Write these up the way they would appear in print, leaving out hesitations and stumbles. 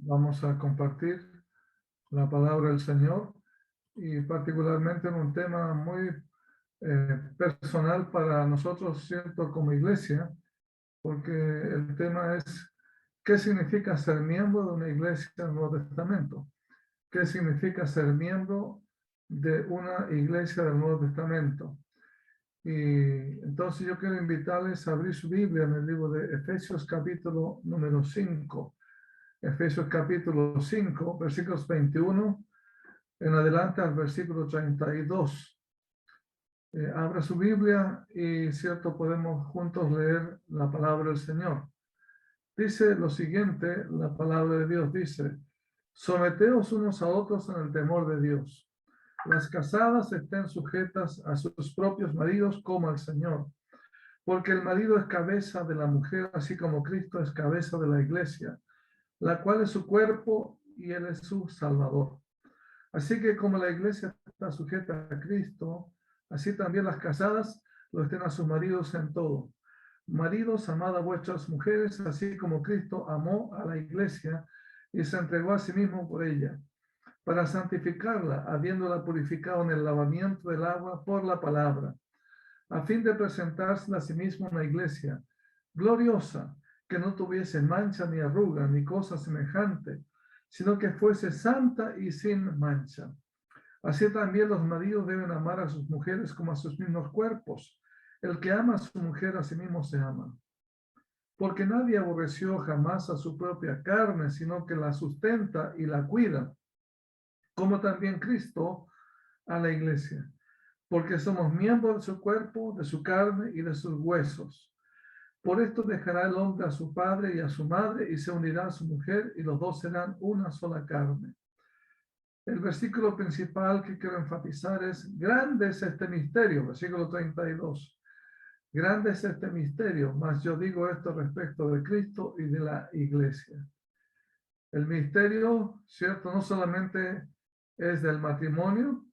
vamos a compartir la palabra del Señor y particularmente en un tema muy personal para nosotros, ¿cierto? Como iglesia, porque el tema es ¿qué significa ser miembro de una iglesia del Nuevo Testamento? ¿Qué significa ser miembro de una iglesia del Nuevo Testamento? Y entonces yo quiero invitarles a abrir su Biblia en el libro de Efesios capítulo número 5. Efesios capítulo 5, versículos 21 en adelante al versículo 32. Abra su Biblia y cierto podemos juntos leer la palabra del Señor. Dice lo siguiente, la palabra de Dios dice: someteos unos a otros en el temor de Dios. Las casadas estén sujetas a sus propios maridos como al Señor, porque el marido es cabeza de la mujer, así como Cristo es cabeza de la iglesia, la cual es su cuerpo y él es su Salvador. Así que como la iglesia está sujeta a Cristo, así también las casadas lo estén a sus maridos en todo. Maridos, amad a vuestras mujeres, así como Cristo amó a la iglesia y se entregó a sí mismo por ella, para santificarla, habiéndola purificado en el lavamiento del agua por la palabra, a fin de presentársela a sí mismo una iglesia gloriosa, que no tuviese mancha ni arruga ni cosa semejante, sino que fuese santa y sin mancha. Así también los maridos deben amar a sus mujeres como a sus mismos cuerpos. El que ama a su mujer a sí mismo se ama. Porque nadie aborreció jamás a su propia carne, sino que la sustenta y la cuida, como también Cristo a la iglesia, porque somos miembros de su cuerpo, de su carne y de sus huesos. Por esto dejará el hombre a su padre y a su madre y se unirá a su mujer y los dos serán una sola carne. El versículo principal que quiero enfatizar es: grande es este misterio, versículo 32. Grande es este misterio, mas yo digo esto respecto de Cristo y de la iglesia. El misterio, cierto, no solamente es del matrimonio,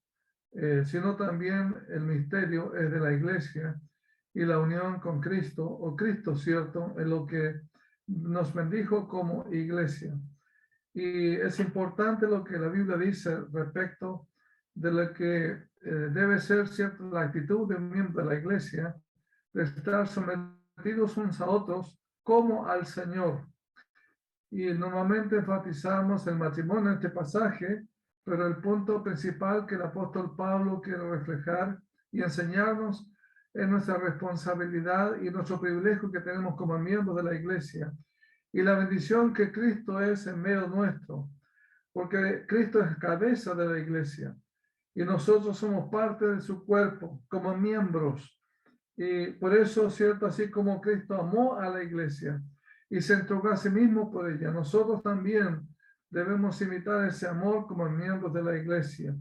sino también el misterio es de la iglesia y la unión con Cristo, o Cristo, cierto, en lo que nos bendijo como iglesia. Y es importante lo que la Biblia dice respecto de lo que debe ser, cierto, la actitud de un miembro de la iglesia, de estar sometidos unos a otros como al Señor. Y normalmente enfatizamos el matrimonio en este pasaje, pero el punto principal que el apóstol Pablo quiere reflejar y enseñarnos es nuestra responsabilidad y nuestro privilegio que tenemos como miembros de la iglesia y la bendición que Cristo es en medio nuestro, porque Cristo es cabeza de la iglesia y nosotros somos parte de su cuerpo como miembros. Y por eso, cierto, así como Cristo amó a la iglesia y se entregó a sí mismo por ella, nosotros también debemos imitar ese amor como miembros de la iglesia.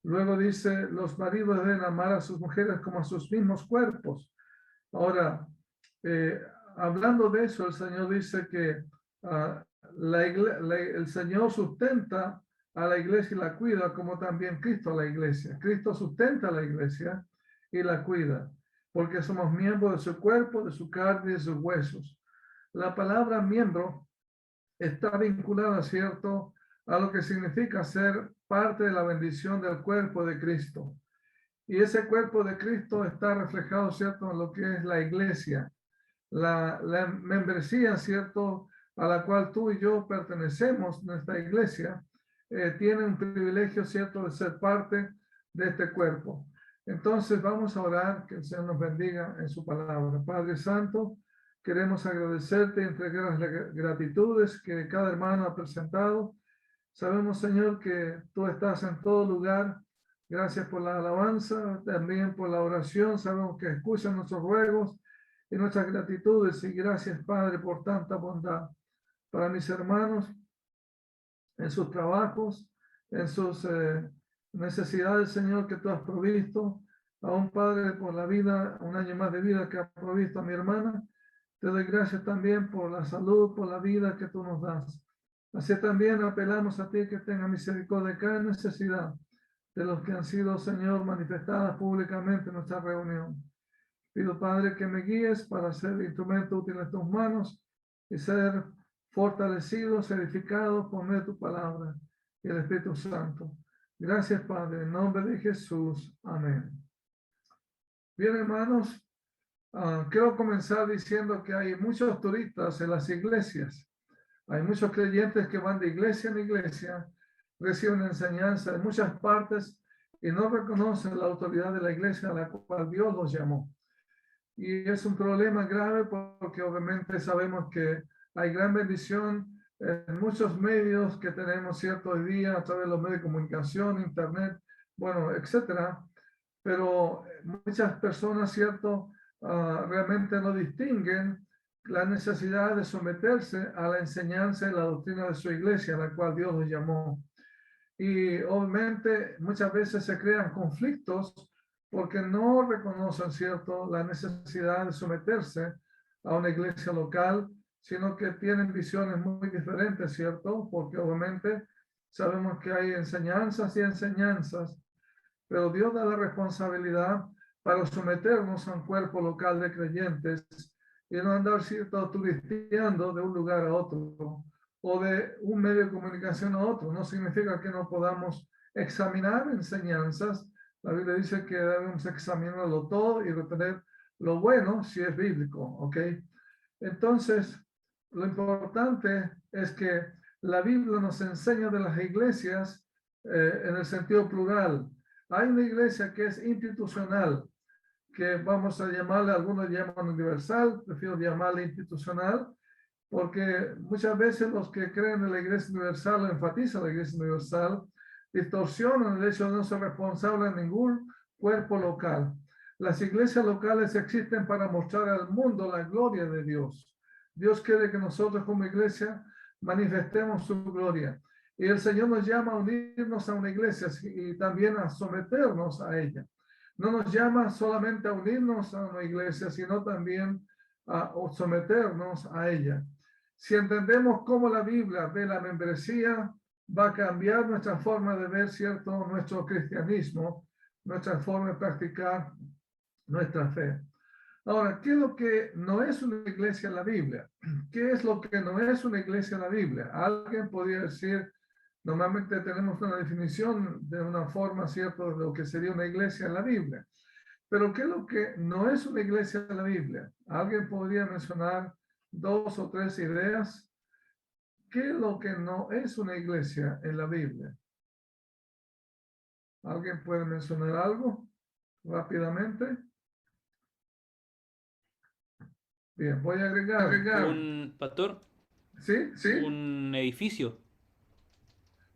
Luego dice: los maridos deben amar a sus mujeres como a sus mismos cuerpos. Ahora, hablando de eso, el Señor dice que el Señor sustenta a la iglesia y la cuida, como también Cristo a la iglesia. Cristo sustenta a la iglesia y la cuida, porque somos miembros de su cuerpo, de su carne y de sus huesos. La palabra miembro está vinculada, ¿cierto?, a lo que significa ser parte de la bendición del cuerpo de Cristo. Y ese cuerpo de Cristo está reflejado, ¿cierto?, en lo que es la iglesia, la membresía, ¿cierto?, a la cual tú y yo pertenecemos, nuestra iglesia, tiene un privilegio, ¿cierto?, de ser parte de este cuerpo. Entonces vamos a orar, que el Señor nos bendiga en su palabra. Padre Santo, queremos agradecerte y entregar las gratitudes que cada hermano ha presentado. Sabemos, Señor, que tú estás en todo lugar. Gracias por la alabanza, también por la oración. Sabemos que escuchan nuestros ruegos y nuestras gratitudes. Y gracias, Padre, por tanta bondad para mis hermanos en sus trabajos, en sus necesidades, Señor, que tú has provisto. A un Padre, por la vida, un año más de vida que ha provisto a mi hermana. Te doy gracias también por la salud, por la vida que tú nos das. Así también apelamos a ti que tenga misericordia de cada necesidad de los que han sido, Señor, manifestadas públicamente en nuestra reunión. Pido, Padre, que me guíes para ser instrumento útil en tus manos y ser fortalecidos, edificados por medio de tu palabra y el Espíritu Santo. Gracias, Padre, en nombre de Jesús. Amén. Bien, hermanos, quiero comenzar diciendo que hay muchos turistas en las iglesias. Hay muchos creyentes que van de iglesia en iglesia, reciben enseñanza en muchas partes y no reconocen la autoridad de la iglesia a la cual Dios los llamó. Y es un problema grave porque obviamente sabemos que hay gran bendición en muchos medios que tenemos cierto hoy día a través de los medios de comunicación, internet, bueno, etcétera. Pero muchas personas, cierto, realmente no distinguen la necesidad de someterse a la enseñanza y la doctrina de su iglesia, a la cual Dios los llamó. Y obviamente muchas veces se crean conflictos porque no reconocen, ¿cierto?, la necesidad de someterse a una iglesia local, sino que tienen visiones muy diferentes, ¿cierto? Porque obviamente sabemos que hay enseñanzas y enseñanzas, pero Dios da la responsabilidad para someternos a un cuerpo local de creyentes y no andar, ¿cierto?, turisteando de un lugar a otro o de un medio de comunicación a otro. No significa que no podamos examinar enseñanzas. La Biblia dice que debemos examinarlo todo y retener lo bueno si es bíblico, ¿ok? Entonces, lo importante es que la Biblia nos enseña de las iglesias en el sentido plural. Hay una iglesia que es institucional, que vamos a llamarle, algunos llaman universal, prefiero llamarle institucional, porque muchas veces los que creen en la iglesia universal, o enfatizan la iglesia universal, distorsionan el hecho de no ser responsable de ningún cuerpo local. Las iglesias locales existen para mostrar al mundo la gloria de Dios. Dios quiere que nosotros como iglesia manifestemos su gloria. Y el Señor nos llama a unirnos a una iglesia y también a someternos a ella. No nos llama solamente a unirnos a una iglesia, sino también a someternos a ella. Si entendemos cómo la Biblia ve la membresía, va a cambiar nuestra forma de ver, ¿cierto?, nuestro cristianismo, nuestra forma de practicar nuestra fe. Ahora, ¿qué es lo que no es una iglesia en la Biblia? ¿Qué es lo que no es una iglesia en la Biblia? Alguien podría decir, normalmente tenemos una definición de una forma, ¿cierto?, de lo que sería una iglesia en la Biblia. Pero ¿qué es lo que no es una iglesia en la Biblia? ¿Alguien podría mencionar 2 o 3 ideas? ¿Qué es lo que no es una iglesia en la Biblia? ¿Alguien puede mencionar algo rápidamente? Bien, voy a agregar. Un pastor, ¿Sí? ¿Sí? un edificio,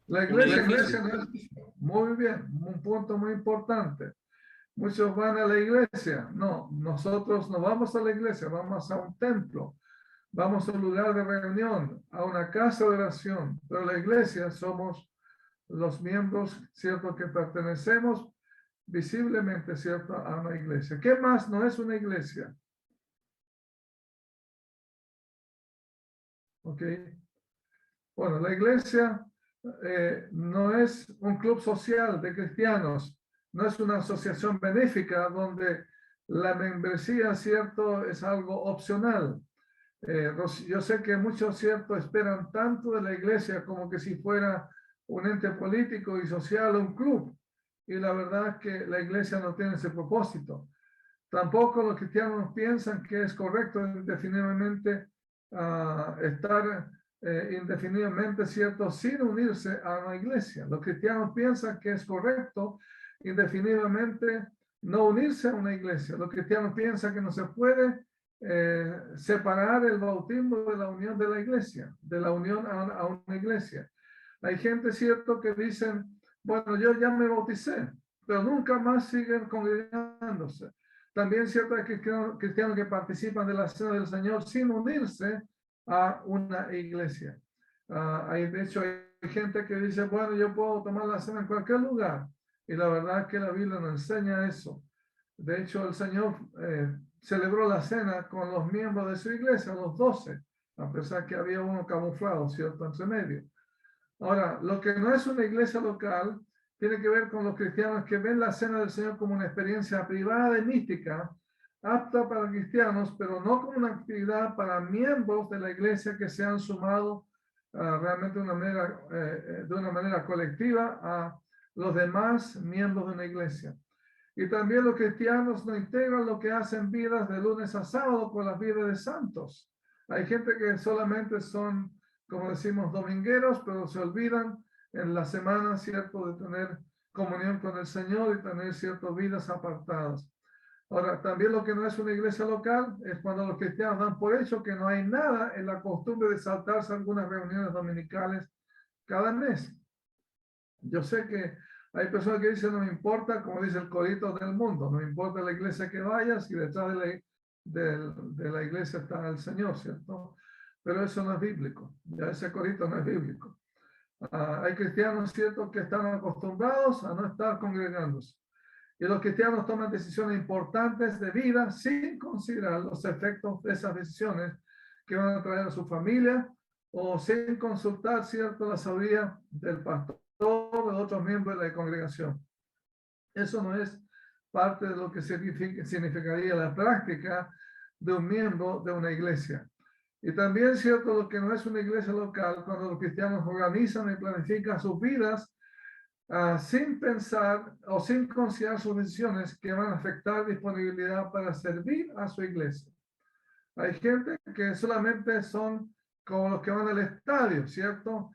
La un iglesia edificio. no es. Muy bien, un punto muy importante. Muchos van a la iglesia. No, nosotros no vamos a la iglesia, vamos a un templo. Vamos a un lugar de reunión, a una casa de oración. Pero la iglesia somos los miembros, ¿cierto?, que pertenecemos visiblemente, ¿cierto?, a una iglesia. ¿Qué más no es una iglesia? ¿Ok? Bueno, la iglesia no es un club social de cristianos, no es una asociación benéfica donde la membresía, ¿cierto?, es algo opcional. Yo sé que muchos, ¿cierto?, esperan tanto de la iglesia como que si fuera un ente político y social o un club. Y la verdad es que la iglesia no tiene ese propósito. Tampoco los cristianos piensan que es correcto indefinidamente estar indefinidamente, ¿cierto?, sin unirse a una iglesia. Los cristianos piensan que es correcto indefinidamente no unirse a una iglesia. Los cristianos piensan que no se puede separar el bautismo de la unión de la iglesia, de la unión a una iglesia. Hay gente, cierto, que dicen, bueno, yo ya me bauticé, pero nunca más siguen congregándose. También cierto hay cristianos que participan de la cena del Señor sin unirse a una iglesia. De hecho, hay gente que dice, bueno, yo puedo tomar la cena en cualquier lugar. Y la verdad es que la Biblia no enseña eso. De hecho, el Señor celebró la cena con los miembros de su iglesia, los 12, a pesar que había uno camuflado, ¿cierto?, entre medio. Ahora, lo que no es una iglesia local tiene que ver con los cristianos que ven la cena del Señor como una experiencia privada y mística, apta para cristianos, pero no como una actividad para miembros de la iglesia que se han sumado realmente de una manera colectiva a los demás miembros de una iglesia. Y también los cristianos no integran lo que hacen vidas de lunes a sábado con las vidas de santos. Hay gente que solamente son, como decimos, domingueros, pero se olvidan en la semana, ¿cierto?, de tener comunión con el Señor y tener ciertas vidas apartadas. Ahora, también lo que no es una iglesia local es cuando los cristianos dan por hecho que no hay nada en la costumbre de saltarse algunas reuniones dominicales cada mes. Yo sé que hay personas que dicen, no me importa, como dice el corito del mundo, no me importa la iglesia que vayas y detrás de la iglesia está el Señor, ¿cierto? Pero eso no es bíblico, ya ese corito no es bíblico. Hay cristianos, ¿cierto?, que están acostumbrados a no estar congregándose. Y los cristianos toman decisiones importantes de vida sin considerar los efectos de esas decisiones que van a traer a su familia o sin consultar, ¿cierto?, la sabiduría del pastor o de otros miembros de la congregación. Eso no es parte de lo que significaría la práctica de un miembro de una iglesia. Y también, ¿cierto?, lo que no es una iglesia local, cuando los cristianos organizan y planifican sus vidas sin pensar o sin considerar sus decisiones que van a afectar disponibilidad para servir a su iglesia. Hay gente que solamente son como los que van al estadio, ¿cierto?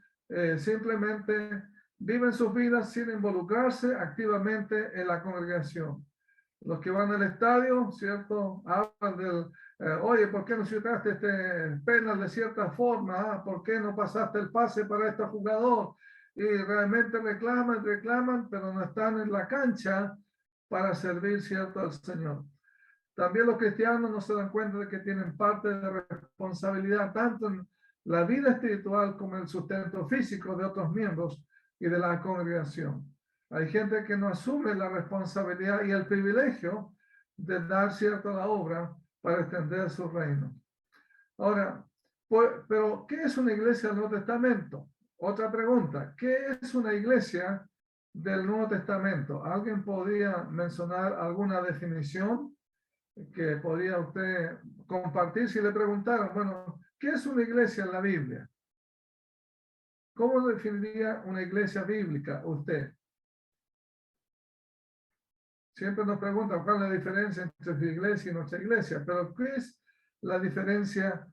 Simplemente viven sus vidas sin involucrarse activamente en la congregación. Los que van al estadio, ¿cierto? Hablan del, oye, ¿por qué no chutaste este penal de cierta forma? ¿Por qué no pasaste el pase para este jugador? Y realmente reclaman, pero no están en la cancha para servir, ¿cierto?, al Señor. También los cristianos no se dan cuenta de que tienen parte de responsabilidad tanto en la vida espiritual como en el sustento físico de otros miembros y de la congregación. Hay gente que no asume la responsabilidad y el privilegio de dar cierta la obra para extender su reino. Ahora, pero ¿qué es una iglesia del Nuevo Testamento? Otra pregunta, ¿qué es una iglesia del Nuevo Testamento? ¿Alguien podría mencionar alguna definición que podría usted compartir si le preguntaran, bueno, ¿qué es una iglesia en la Biblia? ¿Cómo definiría una iglesia bíblica usted? Siempre nos preguntan cuál es la diferencia entre su iglesia y nuestra iglesia, pero ¿qué es la diferencia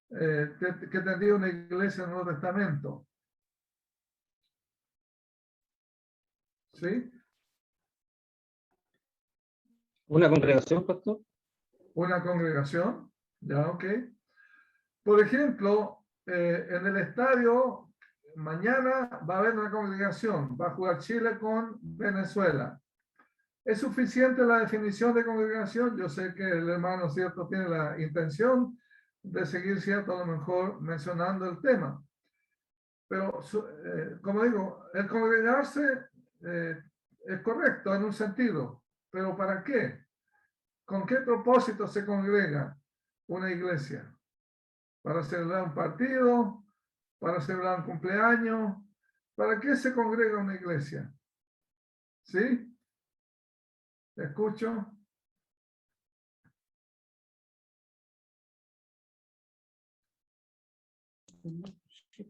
que tendría una iglesia en el Nuevo Testamento? ¿Sí? ¿Una congregación, pastor? Una congregación, ya, ok. Por ejemplo, en el estadio, mañana va a haber una congregación, va a jugar Chile con Venezuela. ¿Es suficiente la definición de congregación? Yo sé que el hermano, ¿cierto?, tiene la intención de seguir, ¿cierto?, a lo mejor mencionando el tema. Pero, como digo, el congregarse es correcto en un sentido, pero ¿para qué? ¿Con qué propósito se congrega una iglesia? ¿Para celebrar un partido? ¿Para celebrar un cumpleaños? ¿Para qué se congrega una iglesia? ¿Sí? ¿Te escucho?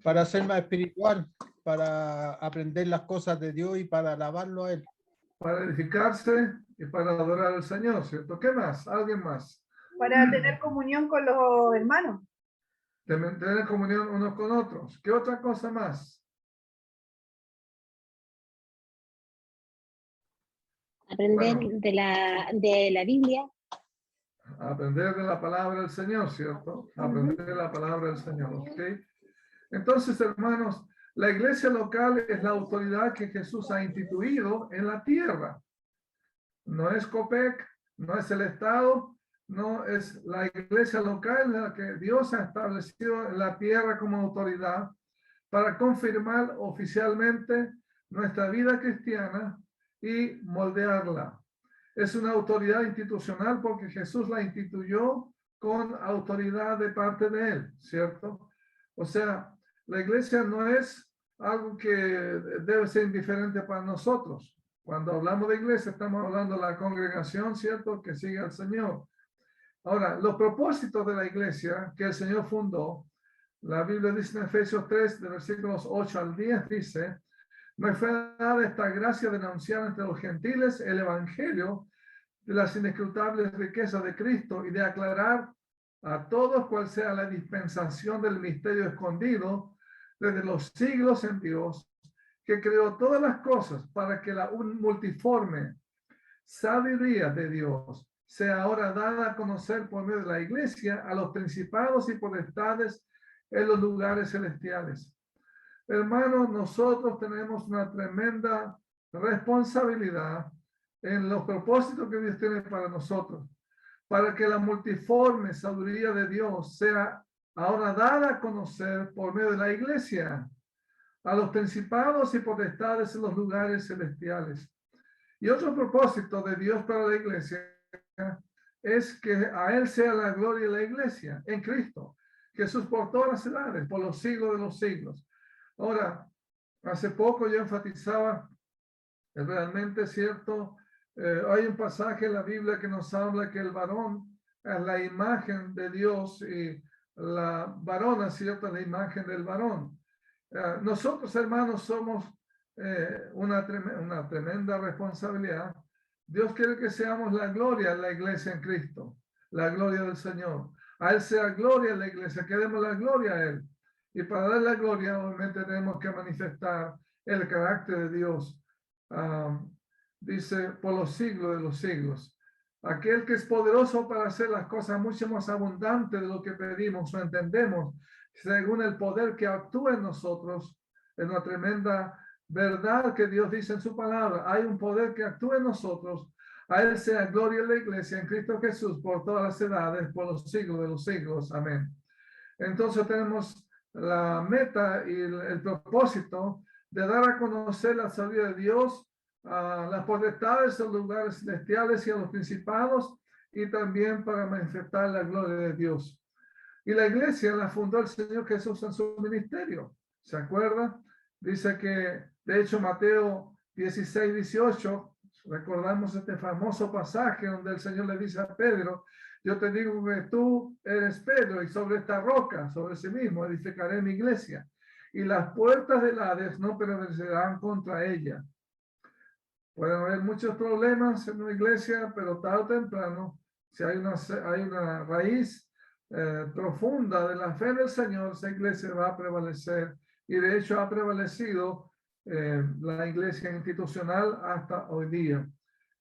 Para ser más espiritual, para aprender las cosas de Dios y para alabarlo a Él. Para edificarse y para adorar al Señor, ¿cierto? ¿Qué más? ¿Alguien más? Para tener comunión con los hermanos. Tener comunión unos con otros. ¿Qué otra cosa más? Aprender Bueno, de la Biblia. Aprender de la palabra del Señor, ¿cierto? Aprender de la palabra del Señor, ¿ok? Entonces, hermanos, la iglesia local es la autoridad que Jesús ha instituido en la tierra. No es COPEC, no es el Estado, no es la iglesia local la que Dios ha establecido en la tierra como autoridad para confirmar oficialmente nuestra vida cristiana y moldearla. Es una autoridad institucional porque Jesús la instituyó con autoridad de parte de Él, ¿cierto? O sea, la iglesia no es algo que debe ser indiferente para nosotros. Cuando hablamos de iglesia, estamos hablando de la congregación, ¿cierto?, que sigue al Señor. Ahora, los propósitos de la iglesia que el Señor fundó, la Biblia dice en Efesios 3, de versículos 8 al 10, dice: me fue dada esta gracia de anunciar entre los gentiles el evangelio de las inescrutables riquezas de Cristo y de aclarar a todos cuál sea la dispensación del misterio escondido desde los siglos en Dios, que creó todas las cosas para que la multiforme sabiduría de Dios sea ahora dada a conocer por medio de la iglesia a los principados y potestades en los lugares celestiales. Hermanos, nosotros tenemos una tremenda responsabilidad en los propósitos que Dios tiene para nosotros, para que la multiforme sabiduría de Dios sea ahora dada a conocer por medio de la iglesia a los principados y potestades en los lugares celestiales. Y otro propósito de Dios para la iglesia es que a Él sea la gloria de la iglesia en Cristo Jesús por todas las edades, por los siglos de los siglos. Ahora, hace poco yo enfatizaba, es realmente cierto, hay un pasaje en la Biblia que nos habla que el varón es la imagen de Dios y la varona, cierto, es la imagen del varón. Nosotros, hermanos, somos una tremenda responsabilidad. Dios quiere que seamos la gloria en la iglesia en Cristo, la gloria del Señor. A Él sea gloria en la iglesia, que demos la gloria a Él. Y para dar la gloria, obviamente tenemos que manifestar el carácter de Dios. Dice, por los siglos de los siglos. Aquel que es poderoso para hacer las cosas mucho más abundantes de lo que pedimos o entendemos, según el poder que actúa en nosotros. Es una tremenda verdad que Dios dice en su palabra. Hay un poder que actúa en nosotros. A Él sea gloria en la iglesia, en Cristo Jesús, por todas las edades, por los siglos de los siglos. Amén. Entonces tenemos la meta y el propósito de dar a conocer la sabiduría de Dios a las potestades, a los lugares celestiales y a los principados, y también para manifestar la gloria de Dios. Y la iglesia la fundó el Señor Jesús en su ministerio. ¿Se acuerda? Dice que, de hecho, Mateo 16, 18, recordamos este famoso pasaje donde el Señor le dice a Pedro: yo te digo que tú eres Pedro, y sobre esta roca, sobre sí mismo, edificaré mi iglesia, y las puertas del Hades no prevalecerán contra ella. Pueden haber muchos problemas en una iglesia, pero tarde o temprano, si hay una raíz profunda de la fe del Señor, esa iglesia va a prevalecer. Y de hecho ha prevalecido la iglesia institucional hasta hoy día.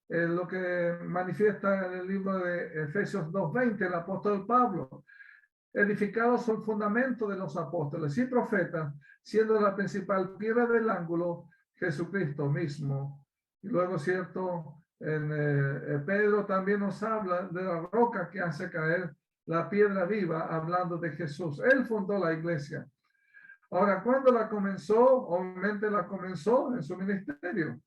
Lo que manifiesta en el libro de Efesios 2:20 el apóstol Pablo: edificados son fundamentos de los apóstoles y profetas, siendo la principal piedra del ángulo Jesucristo mismo. Y luego, cierto, en Pedro también nos habla de la roca que hace caer la piedra viva, hablando de Jesús. Él fundó la iglesia. Ahora, ¿cuándo la comenzó? Obviamente la comenzó en su ministerio.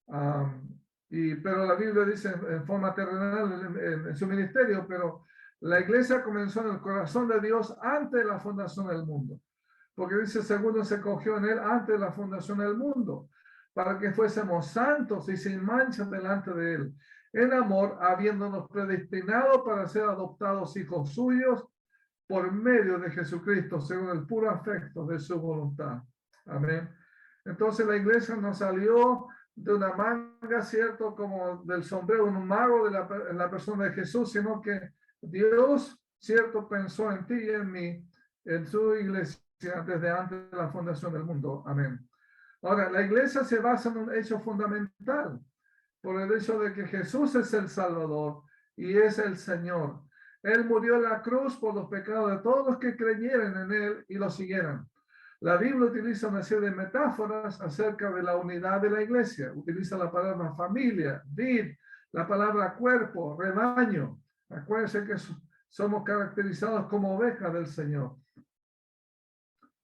Pero la Biblia dice en forma terrenal en su ministerio, pero la iglesia comenzó en el corazón de Dios antes de la fundación del mundo. Porque dice, segundo se cogió en Él antes de la fundación del mundo, para que fuésemos santos y sin mancha delante de Él, en amor, habiéndonos predestinado para ser adoptados hijos suyos por medio de Jesucristo, según el puro afecto de su voluntad. Amén. Entonces la iglesia no salió de una manga, cierto, como del sombrero de un mago en la persona de Jesús, sino que Dios, cierto, pensó en ti y en mí, en su iglesia, desde antes de la fundación del mundo. Amén. Ahora, la iglesia se basa en un hecho fundamental, por el hecho de que Jesús es el Salvador y es el Señor. Él murió en la cruz por los pecados de todos los que creyeran en Él y lo siguieran. La Biblia utiliza una serie de metáforas acerca de la unidad de la iglesia. Utiliza la palabra familia, vid, la palabra cuerpo, rebaño. Acuérdense que somos caracterizados como ovejas del Señor.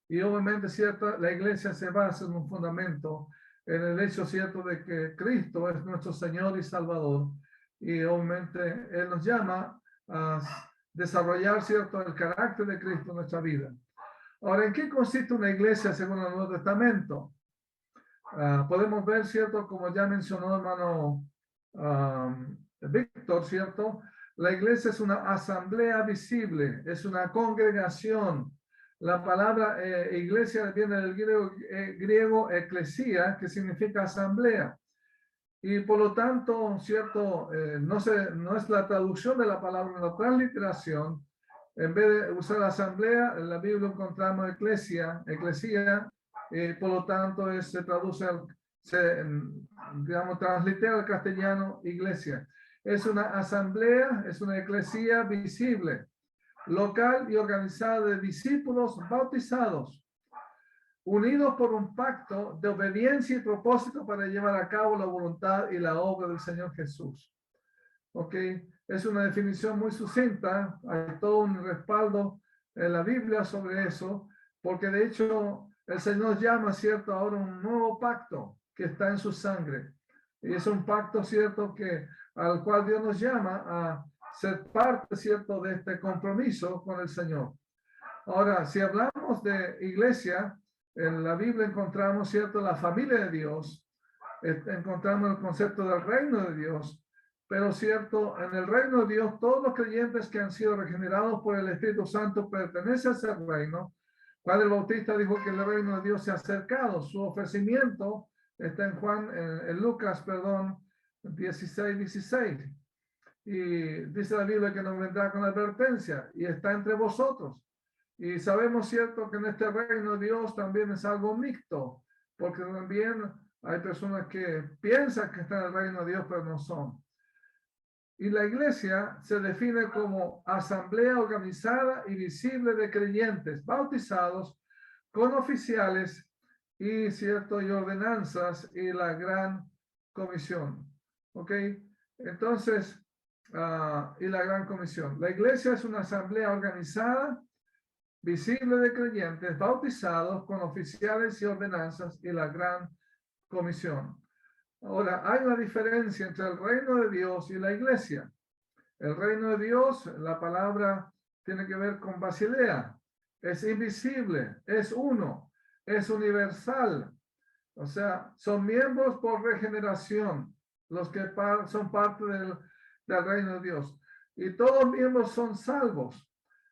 Y obviamente, cierto, la iglesia se basa en un fundamento, en el hecho cierto de que Cristo es nuestro Señor y Salvador. Y obviamente Él nos llama a desarrollar, cierto, el carácter de Cristo en nuestra vida. Ahora, ¿en qué consiste una iglesia según el Nuevo Testamento? Podemos ver, cierto, como ya mencionó hermano Víctor, cierto, La iglesia es una asamblea visible, es una congregación. La palabra iglesia viene del griego eclesia, que significa asamblea. Y por lo tanto, cierto, no es la traducción de la palabra, en la transliteración. En vez de usar asamblea, en la Biblia encontramos eclesia, por lo tanto se traduce, digamos, translitera al castellano iglesia. Es una asamblea, es una eclesia visible, local y organizada de discípulos bautizados, unidos por un pacto de obediencia y propósito para llevar a cabo la voluntad y la obra del Señor Jesús. ¿Ok? Es una definición muy sucinta, hay todo un respaldo en la Biblia sobre eso, porque de hecho el Señor llama, ¿cierto?, ahora un nuevo pacto que está en su sangre. Y es un pacto, ¿cierto?, al cual Dios nos llama a ser parte, ¿cierto?, de este compromiso con el Señor. Ahora, si hablamos de iglesia, en la Biblia encontramos, ¿cierto?, la familia de Dios, encontramos el concepto del reino de Dios, pero cierto, en el reino de Dios, todos los creyentes que han sido regenerados por el Espíritu Santo pertenecen a ese reino. Juan el Bautista dijo que el reino de Dios se ha acercado. Su ofrecimiento está en Lucas, 16:16. Y dice la Biblia que nos vendrá con advertencia y está entre vosotros. Y sabemos, cierto, que en este reino de Dios también es algo mixto, porque también hay personas que piensan que están en el reino de Dios, pero no son. Y la iglesia se define como asamblea organizada y visible de creyentes bautizados con oficiales y, cierto, y ordenanzas y la gran comisión. ¿Ok? Entonces, y la gran comisión. La iglesia es una asamblea organizada, visible de creyentes bautizados con oficiales y ordenanzas y la gran comisión. Ahora, hay una diferencia entre el reino de Dios y la iglesia. El reino de Dios, la palabra tiene que ver con basilea. Es invisible, es uno, es universal. O sea, son miembros por regeneración, los que son parte del reino de Dios. Y todos los miembros son salvos.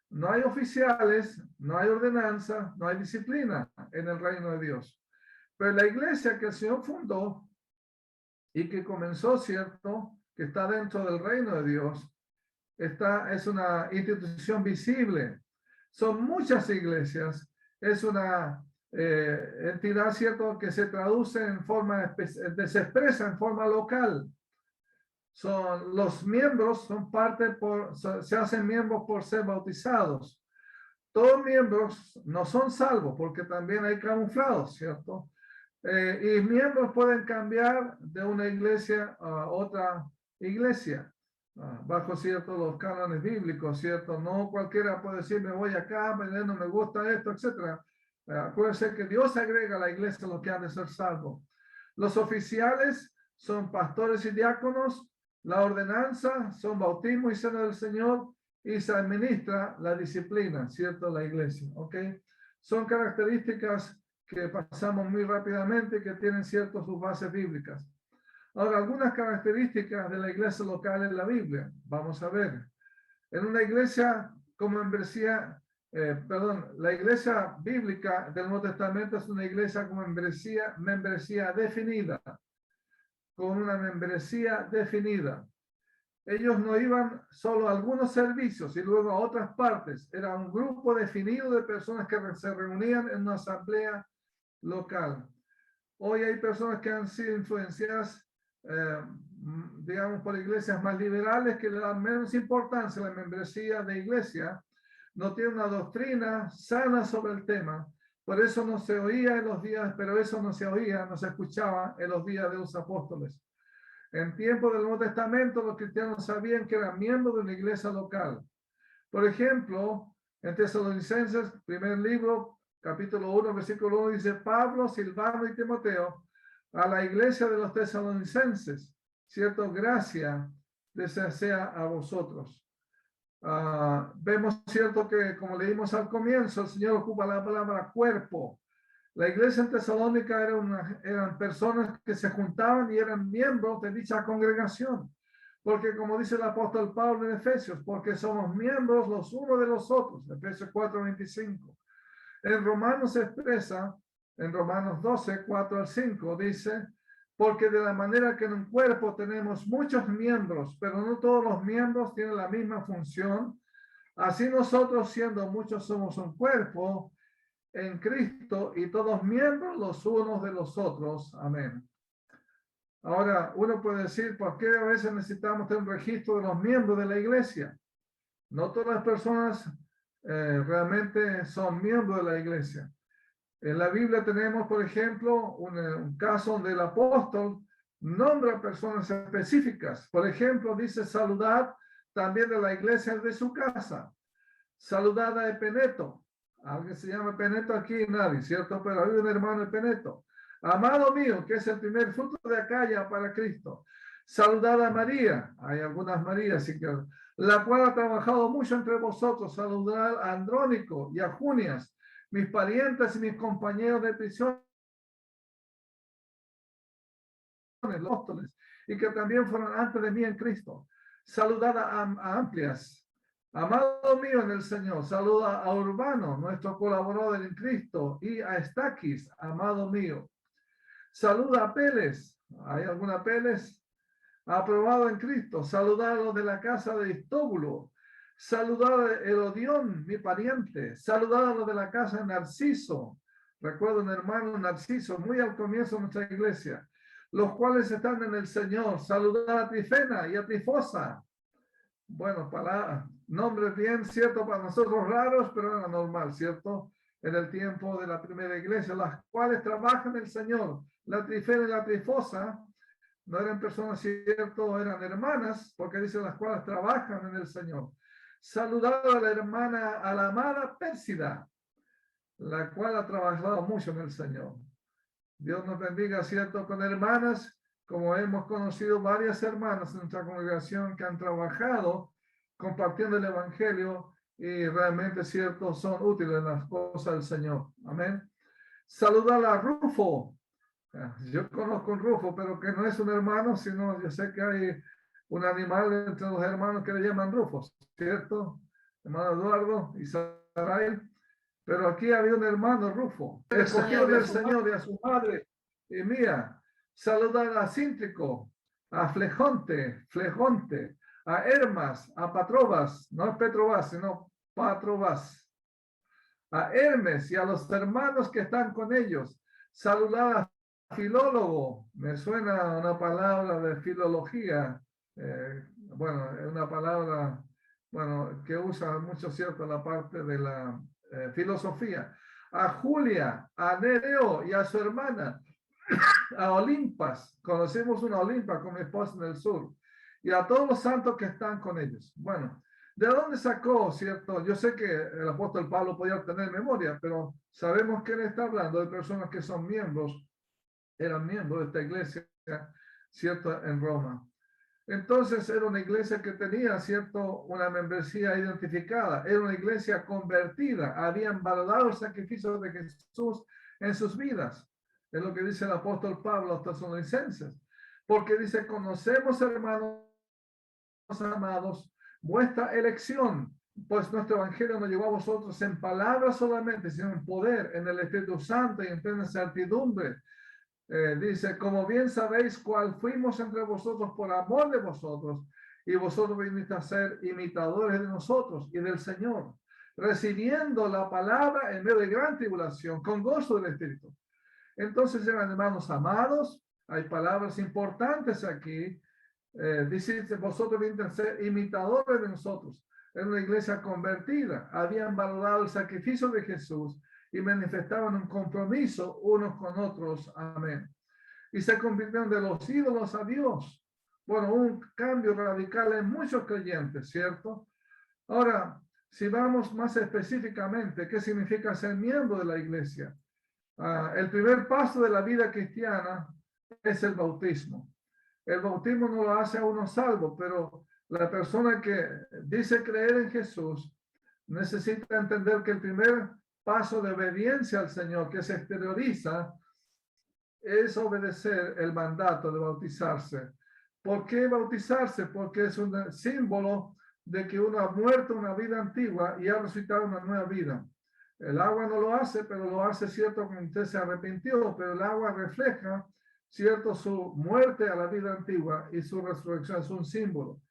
No hay oficiales, no hay ordenanza, no hay disciplina en el reino de Dios. Pero la iglesia que el Señor fundó y que comenzó, ¿cierto?, que está dentro del reino de Dios, es una institución visible. Son muchas iglesias, es una entidad, ¿cierto?, que se traduce en forma, se expresa en forma local. Los miembros son se hacen miembros por ser bautizados. Todos miembros no son salvos porque también hay camuflados, ¿cierto? Y miembros pueden cambiar de una iglesia a otra iglesia, bajo, ¿cierto?, los cánones bíblicos, ¿cierto? No cualquiera puede decir, me voy acá, no me gusta esto, etc. Acuérdense que Dios agrega a la iglesia lo que han de ser salvos. Los oficiales son pastores y diáconos. La ordenanza son bautismo y cena del Señor, y se administra la disciplina, ¿cierto?, la iglesia, ¿ok? Son características que pasamos muy rápidamente, que tienen, cierto, sus bases bíblicas. Ahora, algunas características de la iglesia local en la Biblia. Vamos a ver. En una iglesia con membresía, la iglesia bíblica del Nuevo Testamento es una iglesia con membresía definida. Con una membresía definida. Ellos no iban solo a algunos servicios y luego a otras partes. Era un grupo definido de personas que se reunían en una asamblea local. Hoy hay personas que han sido influenciadas, digamos, por iglesias más liberales que le dan menos importancia a la membresía de iglesia. No tiene una doctrina sana sobre el tema. Por eso no se oía en los días, pero eso no se oía, no se escuchaba en los días de los apóstoles. En tiempo del Nuevo Testamento, los cristianos sabían que eran miembros de una iglesia local. Por ejemplo, en Tesalonicenses, primer libro, capítulo 1, versículo 1, dice: Pablo, Silvano y Timoteo, a la iglesia de los tesalonicenses, cierto, gracia sea a vosotros. Vemos, cierto, que como leímos al comienzo, el Señor ocupa la palabra cuerpo. La iglesia en Tesalónica eran personas que se juntaban y eran miembros de dicha congregación. Porque como dice el apóstol Pablo en Efesios, porque somos miembros los unos de los otros, Efesios 4:25. En Romanos se expresa, en Romanos 12, 4 al 5, dice, porque de la manera que en un cuerpo tenemos muchos miembros, pero no todos los miembros tienen la misma función, así nosotros siendo muchos somos un cuerpo en Cristo y todos miembros los unos de los otros. Amén. Ahora, uno puede decir, ¿por qué a veces necesitamos tener un registro de los miembros de la iglesia? No todas las personas realmente son miembros de la iglesia. En la Biblia tenemos, por ejemplo, un caso donde el apóstol nombra personas específicas. Por ejemplo, dice saludad también de la iglesia de su casa. Saludad a Epeneto. Alguien se llama Epeneto aquí, nadie, ¿cierto? Pero hay un hermano Epeneto. Amado mío, que es el primer fruto de Acaya para Cristo. Saludad a María. Hay algunas Marías, sí, que la cual ha trabajado mucho entre vosotros. Saludad a Andrónico y a Junias, mis parientes y mis compañeros de prisión, los apóstoles, y que también fueron antes de mí en Cristo. Saludad a Amplias, amado mío en el Señor. Saluda a Urbano, nuestro colaborador en Cristo, y a Estaquis, amado mío. Saluda a Peles. ¿Hay alguna Peles? Aprobado en Cristo. Saluda a los de la casa de Istóbulo. Saludad a Herodión, mi pariente. Saludad a los de la casa de Narciso. Recuerdo un hermano Narciso, muy al comienzo de nuestra iglesia, los cuales están en el Señor. Saludad a Trifena y a Trifosa. Bueno, nombres bien, cierto, para nosotros raros, pero era normal, ¿cierto? En el tiempo de la primera iglesia, las cuales trabajan el Señor. La Trifena y la Trifosa no eran personas, cierto, eran hermanas, porque dicen las cuales trabajan en el Señor. Saludado a la hermana, a la amada Pérsida, la cual ha trabajado mucho en el Señor. Dios nos bendiga, cierto, con hermanas, como hemos conocido varias hermanas en nuestra congregación que han trabajado compartiendo el Evangelio y realmente, cierto, son útiles en las cosas del Señor. Amén. Saludar a Rufo. Yo conozco a Rufo, pero que no es un hermano, sino yo sé que hay un animal entre los hermanos que le llaman Rufos, ¿cierto? Hermano Eduardo y Sarai. Pero aquí había un hermano Rufo, escogido del Señor y a su madre y mía. Saludar a Cíntrico, a Flegonte, a Hermas, a Patrobas, no es Petrobas, sino Patrobas, a Hermes y a los hermanos que están con ellos. Saludar a Filólogo, me suena una palabra de filología, bueno, es una palabra, bueno, que usa mucho, cierto, la parte de la filosofía. A Julia, a Nereo y a su hermana, a Olimpas, conocemos una Olimpa con mi esposa en el sur, y a todos los santos que están con ellos. Bueno, ¿de dónde sacó, cierto? Yo sé que el apóstol Pablo podía tener memoria, pero sabemos que él está hablando de personas que son miembros, eran miembros de esta iglesia, cierto, en Roma. Entonces era una iglesia que tenía, cierto, una membresía identificada, era una iglesia convertida, habían valorado el sacrificio de Jesús en sus vidas. Es lo que dice el apóstol Pablo a los tesalonicenses, porque dice, conocemos, hermanos amados, vuestra elección, pues nuestro evangelio no llegó a vosotros en palabras solamente, sino en poder, en el Espíritu Santo y en plena certidumbre. Dice, como bien sabéis cuál fuimos entre vosotros por amor de vosotros, y vosotros viniste a ser imitadores de nosotros y del Señor, recibiendo la palabra en medio de gran tribulación, con gozo del Espíritu. Entonces, hermanos amados, hay palabras importantes aquí. Dice, vosotros viniste a ser imitadores de nosotros. En una iglesia convertida, habían valorado el sacrificio de Jesús y manifestaban un compromiso unos con otros. Amén. Y se convirtieron de los ídolos a Dios. Bueno, un cambio radical en muchos creyentes, ¿cierto? Ahora, si vamos más específicamente, ¿qué significa ser miembro de la iglesia? El primer paso de la vida cristiana es el bautismo. El bautismo no lo hace a uno salvo, pero la persona que dice creer en Jesús necesita entender que el primer paso de obediencia al Señor que se exterioriza es obedecer el mandato de bautizarse. ¿Por qué bautizarse? Porque es un símbolo de que uno ha muerto una vida antigua y ha resucitado una nueva vida. El agua no lo hace, pero lo hace, cierto, cuando usted se arrepintió, pero el agua refleja, cierto, su muerte a la vida antigua y su resurrección es un símbolo.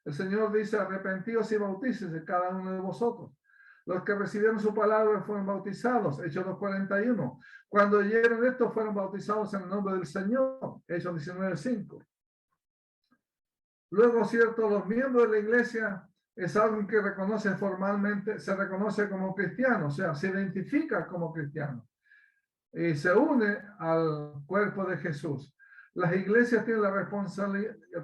El Señor dice, arrepentíos y bautícese cada uno de vosotros. Los que recibieron su palabra fueron bautizados, Hechos 2:41. Cuando oyeron esto, fueron bautizados en el nombre del Señor, Hechos 19:5. Luego, cierto, los miembros de la iglesia es algo que reconoce formalmente, se reconoce como cristiano, o sea, se identifica como cristiano y se une al cuerpo de Jesús. Las iglesias tienen la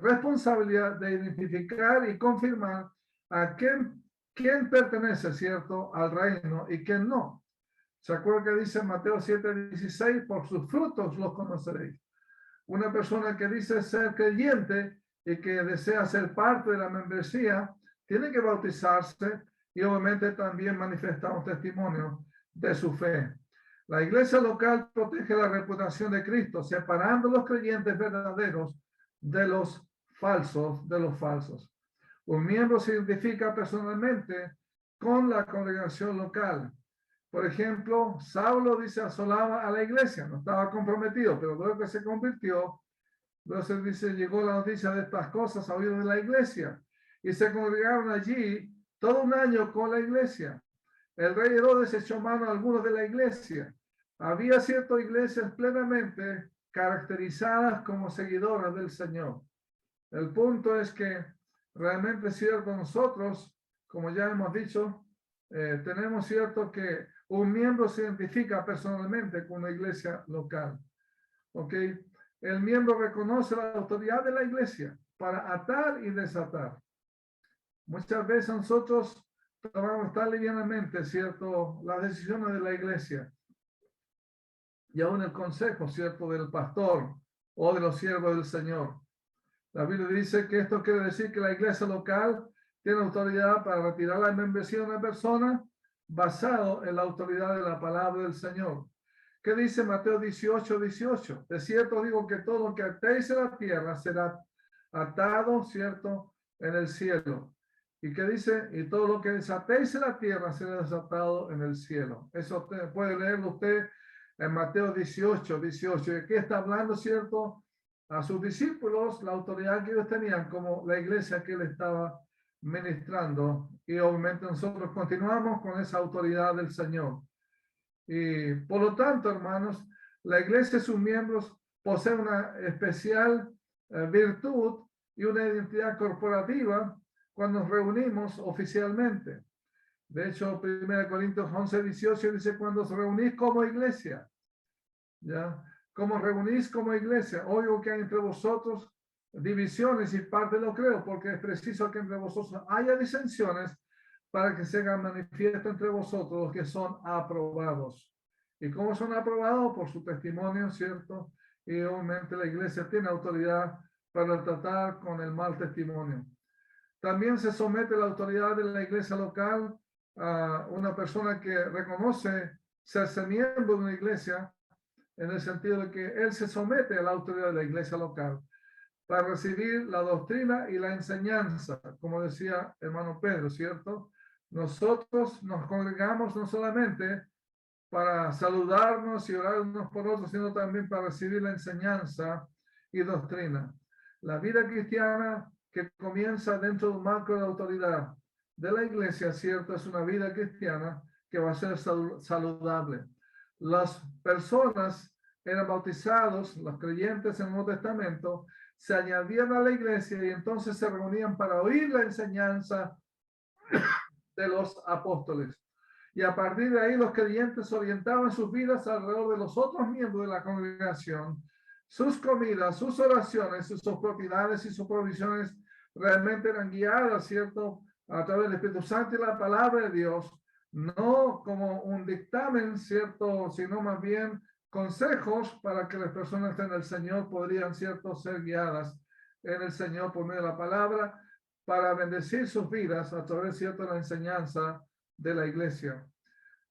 responsabilidad de identificar y confirmar a quién pertenece, cierto, al reino y quién no. ¿Se acuerdan que dice en Mateo 7:16? Por sus frutos los conoceréis. Una persona que dice ser creyente y que desea ser parte de la membresía, tiene que bautizarse y obviamente también manifestar un testimonio de su fe. La iglesia local protege la reputación de Cristo, separando a los creyentes verdaderos de los falsos. Un miembro se identifica personalmente con la congregación local. Por ejemplo, Saulo dice asolaba a la iglesia, no estaba comprometido, pero luego que se convirtió, entonces dice, llegó la noticia de estas cosas a oídos de la iglesia y se congregaron allí todo un año con la iglesia. El rey Herodes echó mano a algunos de la iglesia. Había ciertas iglesias plenamente caracterizadas como seguidoras del Señor. El punto es que realmente es cierto, nosotros, como ya hemos dicho, tenemos cierto que un miembro se identifica personalmente con una iglesia local. ¿Ok? El miembro reconoce la autoridad de la iglesia para atar y desatar. Muchas veces nosotros tomamos tan livianamente, ¿cierto?, las decisiones de la iglesia y aún el consejo, ¿cierto?, del pastor o de los siervos del Señor. La Biblia dice que esto quiere decir que la iglesia local tiene autoridad para retirar la membresía de una persona basado en la autoridad de la palabra del Señor. ¿Qué dice Mateo 18:18? De cierto digo que todo lo que atéis en la tierra será atado, ¿cierto?, en el cielo. ¿Y qué dice? Y todo lo que desatéis en la tierra será desatado en el cielo. Eso puede leerlo usted en Mateo 18:18. ¿Y aquí está hablando, cierto?, a sus discípulos, la autoridad que ellos tenían como la iglesia que él estaba ministrando. Y obviamente nosotros continuamos con esa autoridad del Señor. Y por lo tanto, hermanos, la iglesia y sus miembros poseen una especial virtud y una identidad corporativa cuando nos reunimos oficialmente. De hecho, 1 Corintios 11:18 dice, cuando os reunís como iglesia, ¿ya? Como reunís como iglesia, oigo que hay entre vosotros divisiones y parte lo creo, porque es preciso que entre vosotros haya disensiones para que se hagan manifiesto entre vosotros los que son aprobados. ¿Y cómo son aprobados? Por su testimonio, ¿cierto? Y obviamente la iglesia tiene autoridad para tratar con el mal testimonio. También se somete la autoridad de la iglesia local a una persona que reconoce serse miembro de una iglesia, en el sentido de que él se somete a la autoridad de la iglesia local para recibir la doctrina y la enseñanza, como decía hermano Pedro, ¿cierto? Nosotros nos congregamos no solamente para saludarnos y orar unos por otros, sino también para recibir la enseñanza y doctrina. La vida cristiana que comienza dentro de un marco de autoridad de la iglesia, ¿cierto? Es una vida cristiana que va a ser saludable. Las personas eran bautizados, los creyentes en el Nuevo Testamento, se añadían a la iglesia y entonces se reunían para oír la enseñanza de los apóstoles. Y a partir de ahí los creyentes orientaban sus vidas alrededor de los otros miembros de la congregación. Sus comidas, sus oraciones, sus propiedades y sus provisiones realmente eran guiadas, ¿cierto?, a través del Espíritu Santo y la palabra de Dios, no como un dictamen, ¿cierto?, sino más bien consejos para que las personas en el Señor podrían, ¿cierto?, ser guiadas en el Señor por medio de la palabra para bendecir sus vidas a través, ¿cierto?, de la enseñanza de la iglesia.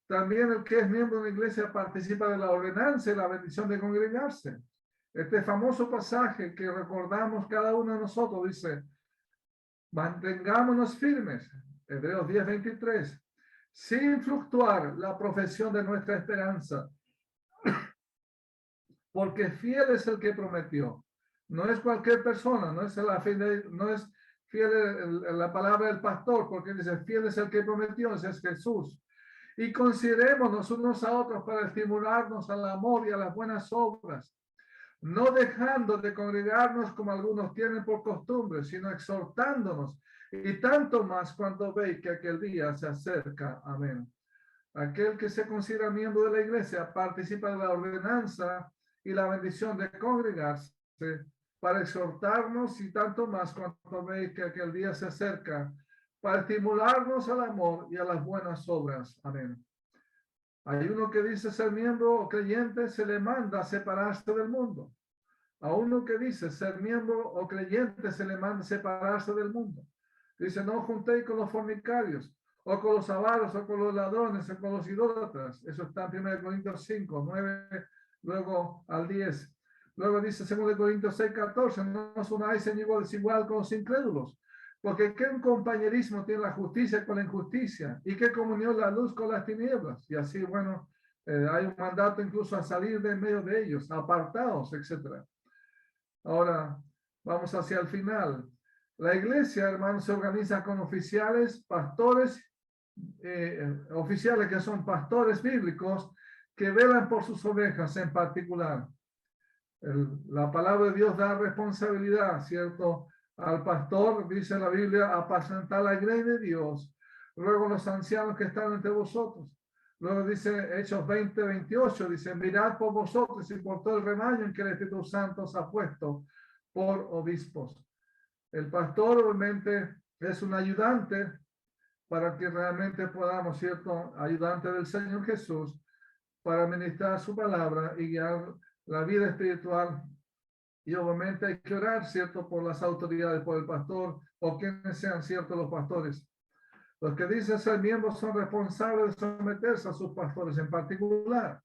También el que es miembro de una iglesia participa de la ordenanza y la bendición de congregarse. Este famoso pasaje que recordamos cada uno de nosotros dice, mantengámonos firmes, Hebreos 10:23, sin fluctuar la profesión de nuestra esperanza, porque fiel es el que prometió. No es cualquier persona, no es fiel la palabra del pastor, porque dice, fiel es el que prometió, ese es Jesús. Y considerémonos unos a otros para estimularnos al amor y a las buenas obras, no dejando de congregarnos como algunos tienen por costumbre, sino exhortándonos, y tanto más cuando veis que aquel día se acerca. Amén. Aquel que se considera miembro de la iglesia participa de la ordenanza y la bendición de congregarse para exhortarnos, y tanto más cuando veis que aquel día se acerca, para estimularnos al amor y a las buenas obras. Amén. Hay uno que dice ser miembro o creyente, se le manda a separarse del mundo. A uno que dice ser miembro o creyente, se le manda a separarse del mundo. Dice, no juntéis con los fornicarios, o con los avaros, o con los ladrones, o con los idólatras. Eso está en 1 Corintios 5, 9, luego al 10. Luego dice 2 Corintios 6, 14, no os unáis en igual desigual con los incrédulos. Porque ¿qué compañerismo tiene la justicia con la injusticia? ¿Y qué comunión la luz con las tinieblas? Y así, bueno, hay un mandato incluso a salir de en medio de ellos, apartados, etc. Ahora, vamos hacia el final. La iglesia, hermanos, se organiza con oficiales, pastores, oficiales que son pastores bíblicos, que velan por sus ovejas en particular. La palabra de Dios da responsabilidad, ¿cierto? Al pastor, dice la Biblia, apacentar la grey de Dios. Luego los ancianos que están entre vosotros. Luego dice Hechos 20:28, dice, mirad por vosotros y por todo el rebaño en que el Espíritu Santo os ha puesto por obispos. El pastor obviamente es un ayudante para que realmente podamos, ¿cierto? Ayudante del Señor Jesús para ministrar su palabra y guiar la vida espiritual. Y obviamente hay que orar, ¿cierto? Por las autoridades, por el pastor o quienes sean, ¿cierto? Los pastores. Los que dicen ser miembros son responsables de someterse a sus pastores en particular.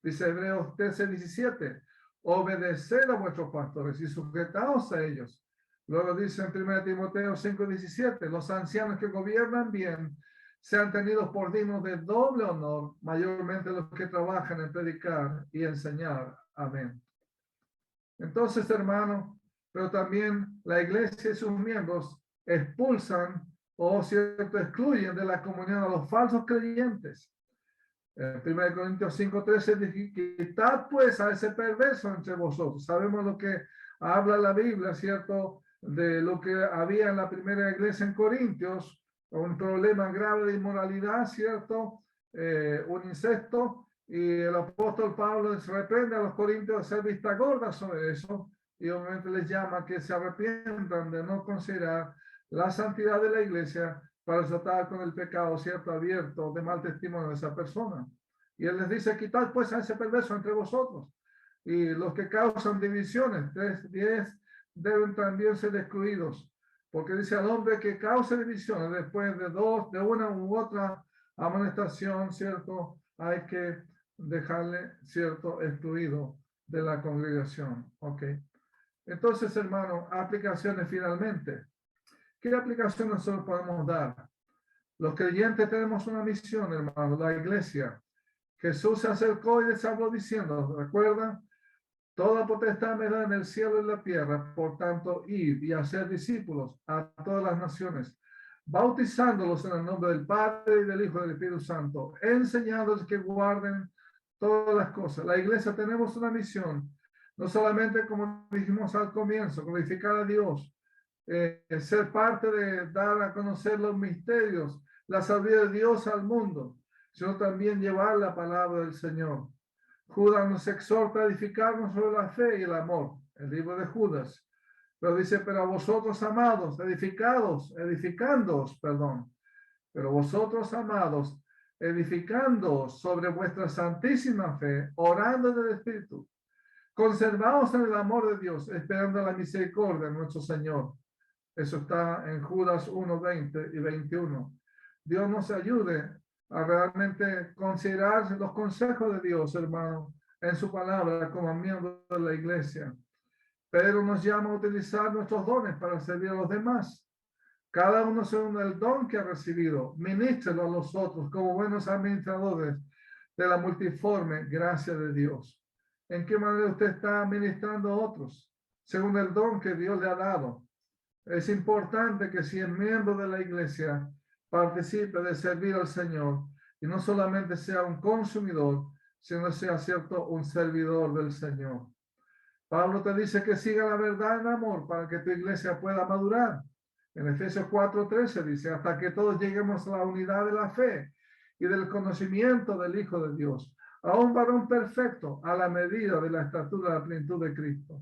Dice Hebreos 13:17, obedeced a vuestros pastores y sujetaos a ellos. Luego dice en 1 Timoteo 5:17, los ancianos que gobiernan bien sean tenidos por dignos de doble honor, mayormente los que trabajan en predicar y enseñar. Amén. Entonces, hermano, pero también la iglesia y sus miembros expulsan o cierto excluyen de la comunión a los falsos creyentes. 1 Corintios 5:13 dice, quitad pues a ese perverso entre vosotros. Sabemos lo que habla la Biblia, ¿cierto? De lo que había en la primera iglesia en Corintios, un problema grave de inmoralidad, ¿cierto? Un incesto. Y el apóstol Pablo les reprende a los corintios de ser vista gorda sobre eso, y obviamente les llama a que se arrepientan de no considerar la santidad de la iglesia para tratar con el pecado, ¿cierto? Abierto de mal testimonio de esa persona. Y él les dice, quitad pues a ese perverso entre vosotros. Y los que causan divisiones, 3:10, deben también ser excluidos. Porque dice al hombre que cause divisiones después de una u otra amonestación, ¿cierto? Hay que dejarle, ¿cierto?, excluido de la congregación. Ok. Entonces, hermano, aplicaciones finalmente. ¿Qué aplicaciones nosotros podemos dar? Los creyentes tenemos una misión, hermano, la iglesia. Jesús se acercó y les habló diciendo, ¿recuerdan? Toda potestad me da en el cielo y en la tierra, por tanto, id y hacer discípulos a todas las naciones, bautizándolos en el nombre del Padre y del Hijo y del Espíritu Santo, enseñándoles que guarden todas las cosas. La iglesia tenemos una misión, no solamente como dijimos al comienzo, glorificar a Dios, ser parte de dar a conocer los misterios, la sabiduría de Dios al mundo, sino también llevar la palabra del Señor. Judas nos exhorta a edificarnos sobre la fe y el amor, el libro de Judas. Pero dice, pero a vosotros amados, edificándoos, pero vosotros amados, edificándoos sobre vuestra santísima fe, orando en el Espíritu, conservaos en el amor de Dios, esperando la misericordia de nuestro Señor. Eso está en Judas 1:20 y 21. Dios nos ayude a realmente considerar los consejos de Dios, hermano, en su palabra como miembros de la iglesia. Pedro nos llama a utilizar nuestros dones para servir a los demás. Cada uno según el don que ha recibido, ministrelo a los otros como buenos administradores de la multiforme gracia de Dios. ¿En qué manera usted está ministrando a otros? Según el don que Dios le ha dado. Es importante que si es miembro de la iglesia, participe de servir al Señor y no solamente sea un consumidor, sino sea cierto un servidor del Señor. Pablo te dice que siga la verdad en amor para que tu iglesia pueda madurar. En Efesios 4:13 dice, hasta que todos lleguemos a la unidad de la fe y del conocimiento del Hijo de Dios, a un varón perfecto a la medida de la estatura de la plenitud de Cristo.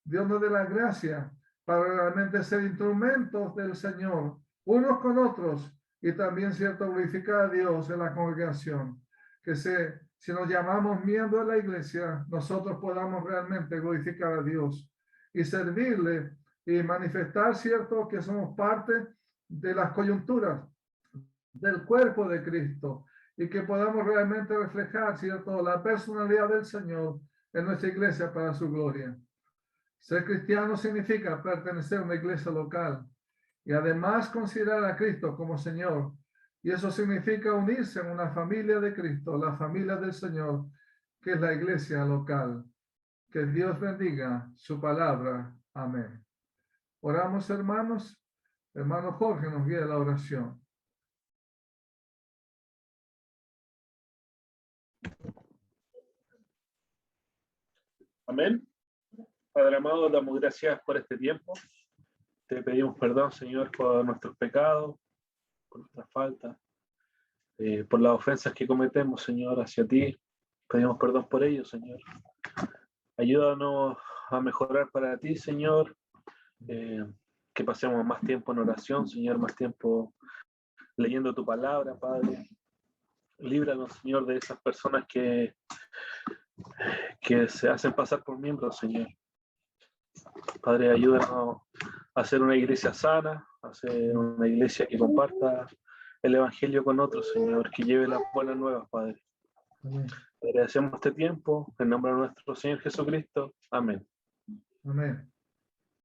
Dios nos dé la gracia para realmente ser instrumentos del Señor, unos con otros, y también, cierto, glorificar a Dios en la congregación. Que si nos llamamos miembros de la iglesia, nosotros podamos realmente glorificar a Dios y servirle y manifestar, cierto, que somos parte de las coyunturas del cuerpo de Cristo y que podamos realmente reflejar, cierto, la personalidad del Señor en nuestra iglesia para su gloria. Ser cristiano significa pertenecer a una iglesia local y además considerar a Cristo como Señor. Y eso significa unirse en una familia de Cristo, la familia del Señor, que es la iglesia local. Que Dios bendiga su palabra. Amén. Oramos, hermanos. Hermano Jorge nos guía la oración. Amén. Padre amado, damos gracias por este tiempo. Te pedimos perdón, Señor, por nuestros pecados, por nuestras faltas, por las ofensas que cometemos, Señor, hacia ti. Pedimos perdón por ello, Señor. Ayúdanos a mejorar para ti, Señor. Que pasemos más tiempo en oración, Señor, más tiempo leyendo tu palabra, Padre. Líbranos, Señor, de esas personas que se hacen pasar por miembros, Señor. Padre, ayúdanos a hacer una iglesia sana, a hacer una iglesia que comparta el evangelio con otros, Señor, que lleve las buenas nuevas, Padre. Amén. Agradecemos este tiempo en nombre de nuestro Señor Jesucristo. Amén. Amén.